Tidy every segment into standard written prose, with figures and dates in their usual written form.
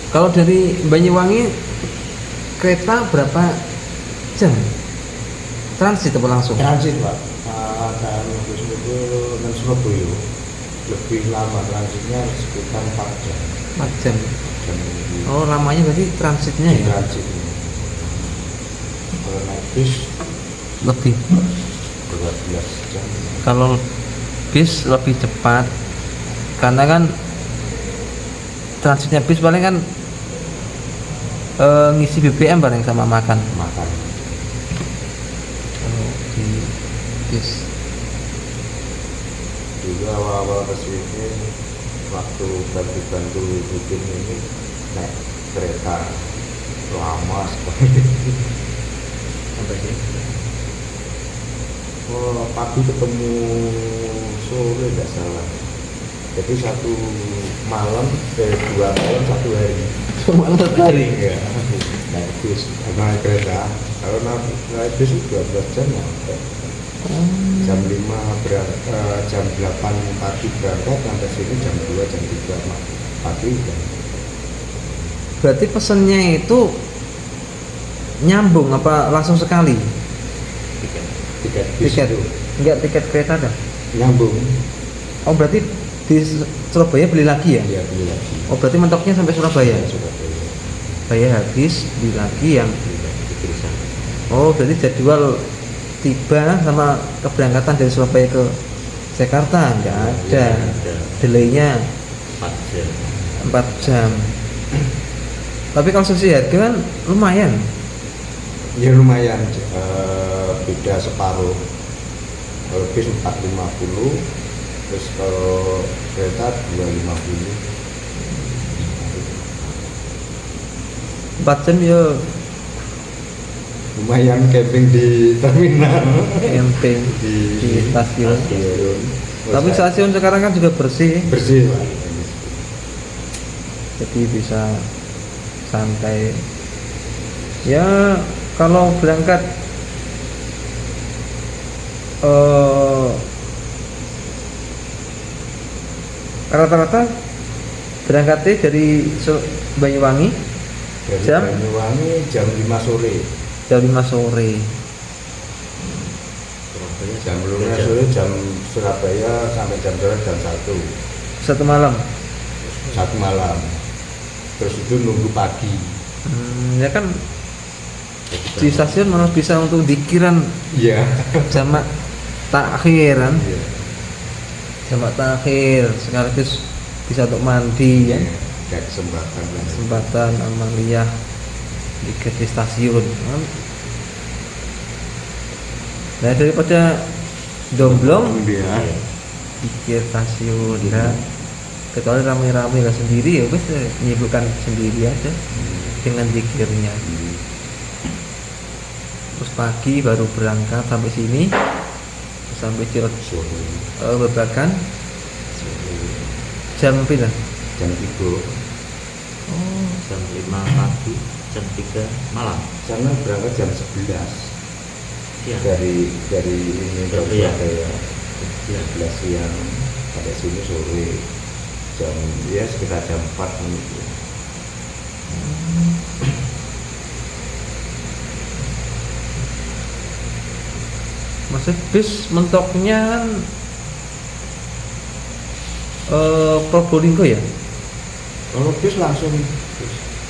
Kalau dari Banyuwangi kereta berapa jam? Transit atau langsung? Transit Pak, dan Surabaya lebih lama transitnya sekitar 4 jam. 4 jam. Jam lebih Oh, lamanya berarti transitnya ya? transit. Kalau naik bis Lebih. 12 jam. Kalau bis lebih cepat karena kan transitnya bis paling kan ngisi BBM bareng sama makan. Makan. Kalau di bis Dulu awal-awal kesini waktu bantu-bantu bikin ini naik kereta lama sekali. sampai sini. Oh, pagi ketemu sore tidak salah. Jadi 2 malam 1 hari. Cuma hari. Iya. Naik bis, naik kereta. Kalau naik bis itu 12 jam ya. Jam 5 jam 8 pagi berangkat sampai sini jam 2 jam 3 pagi kan. Berarti pesennya itu nyambung apa langsung sekali? Tiket bis Tiket? itu Enggak, tiket kereta dah. nyambung. Oh, berarti di Surabaya beli lagi ya? Iya, beli lagi. Oh, berarti mentoknya sampai Surabaya. Sudah beli. Bayar habis, beli lagi yang. Beli lagi. Oh, berarti jadwal tiba sama keberangkatan dari Surabaya ke Jakarta nggak ada. Delaynya 4 jam. Tapi kalau sisi harga kan lumayan. Ya lumayan, beda separuh. Kalau bis 450, terus kalau kereta 250. 4 jam ya Lumayan camping di terminal. camping di stasiun. Stasiun. Tapi stasiun sekarang kan juga bersih, bersih Pak. jadi bisa santai. Ya kalau berangkat rata-rata berangkatnya dari Banyuwangi Dari Jam? Banyuwangi jam 5 sore. jam 5 sore. Jam 5 sore jam Surabaya sampai jam 1. 1 malam. 1 malam. Terus itu nunggu pagi. Ya kan di stasiun malah bisa untuk dikiran Iya. jamak takhir kan, Iya. jamak takhir sekaligus bisa untuk mandi ya, Kayak kesempatan. kesempatan amaliyah di stasiun kan. Nah, daripada domblong Iya. pikir stasiun ya, kecuali rame-rame lah sendiri ya wes menyibukkan sendiri aja dengan zikirnya. Terus pagi baru berangkat sampai sini, sampai Cirebon Babakan jam berapa? Jam 3. Oh, Jam 5 pagi, jam 3 malam. Sana berangkat jam 11 Siang. dari ini ke Iya. Surabaya. 11 siang sampai sini sore jam ya sekitar jam 4 menit. maksud bis mentoknya kan Probolinggo ya? Kalau bis langsung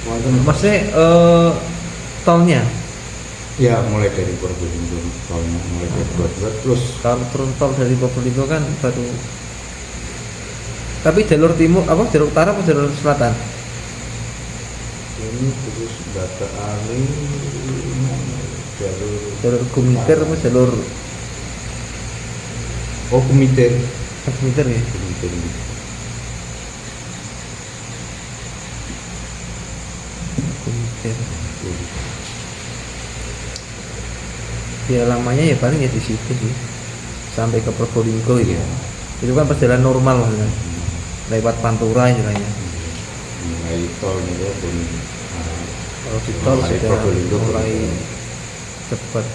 wonten Maksudnya tolnya ya mulai dari Probolinggo tolnya mulai dari Bogor terus kalau turun tol dari Probolinggo kan baru. Tapi jalur timur apa jalur utara apa jalur selatan? ini terus Bata Ali jalur Jalur Gumiter apa jalur Gumiter Gumiter ya? Gumiter. Gumiter. Ya lamanya ya paling ya di situ sih sampai ke Probolinggo ya. Itu kan perjalanan normal lah kan. Lewat Pantura istilahnya. Mulai tol nih pun Kalau di tol mulai sudah Probolinggo mulai pun cepat.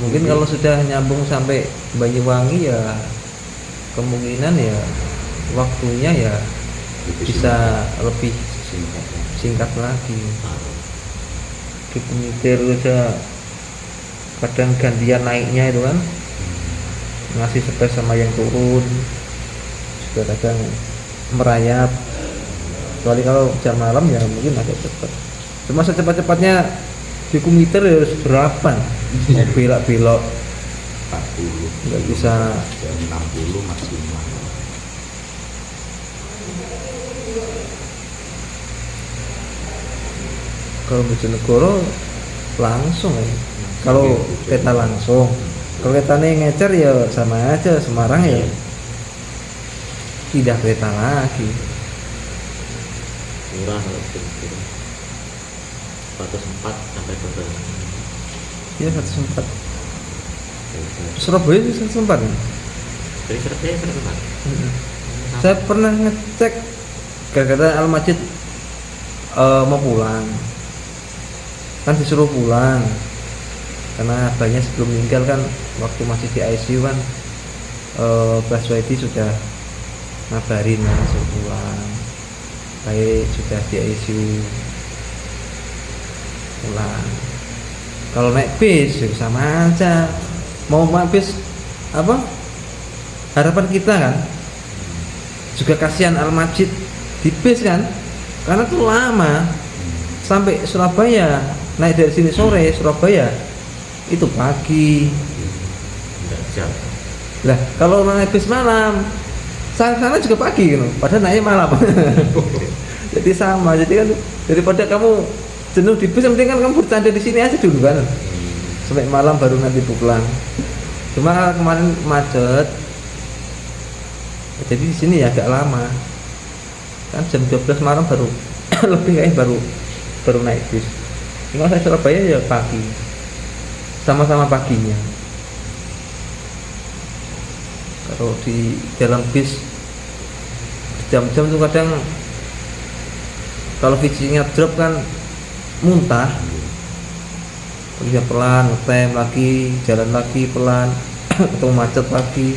Mungkin kalau sudah nyambung sampai Banyuwangi ya kemungkinan ya waktunya ya lebih bisa lebih singkat ya. singkat lagi. Taruh. Di Komuter aja kadang gantian naiknya itu kan, ngasih space sama yang turun, juga kadang merayap. Kecuali kalau jam malam ya mungkin agak cepat. Cuma secepat-cepatnya di Komuter ya harus berapa? Belok-belok 40 nggak bisa. jam 60 maksimal. Kalau Bojonegoro langsung ya. Kalau kereta langsung, kalau keretanya ngecer ya sama aja Semarang ya. Pindah kereta lagi. Murah kalau gitu. 104 sampai ke Ya 104. Surabaya itu 104 ya? dari Surabaya ke tempat. Saya pernah ngecek gara-gara Al-Majid mau pulang, kan disuruh pulang karena abahnya sebelum meninggal kan waktu masih di ICU kan Mbah Swaidi sudah ngabarin kan suruh pulang, baik sudah di ICU pulang. Kalau naik bis ya sama aja, mau naik bis apa harapan kita kan juga kasihan Al-Majid di bis kan, karena tuh lama sampai Surabaya, naik dari sini sore Surabaya itu pagi. Enggak jam. Lah kalau naik bis malam sana juga pagi gitu, padahal naiknya malam. Jadi sama, jadi kan daripada kamu jenuh di bis, yang penting kan kamu bercanda di sini aja dulu kan, sampai malam baru nanti pulang. Cuma kemarin macet, jadi di sini ya agak lama kan, jam 12 malam baru lebih kayaknya baru naik bis. Kalau saya Surabaya ya pagi, sama-sama paginya. Kalau di dalam bis jam-jam tuh kadang kalau visinya drop kan muntah, kerja pelan, ngetem lagi, jalan lagi pelan, ketemu macet lagi.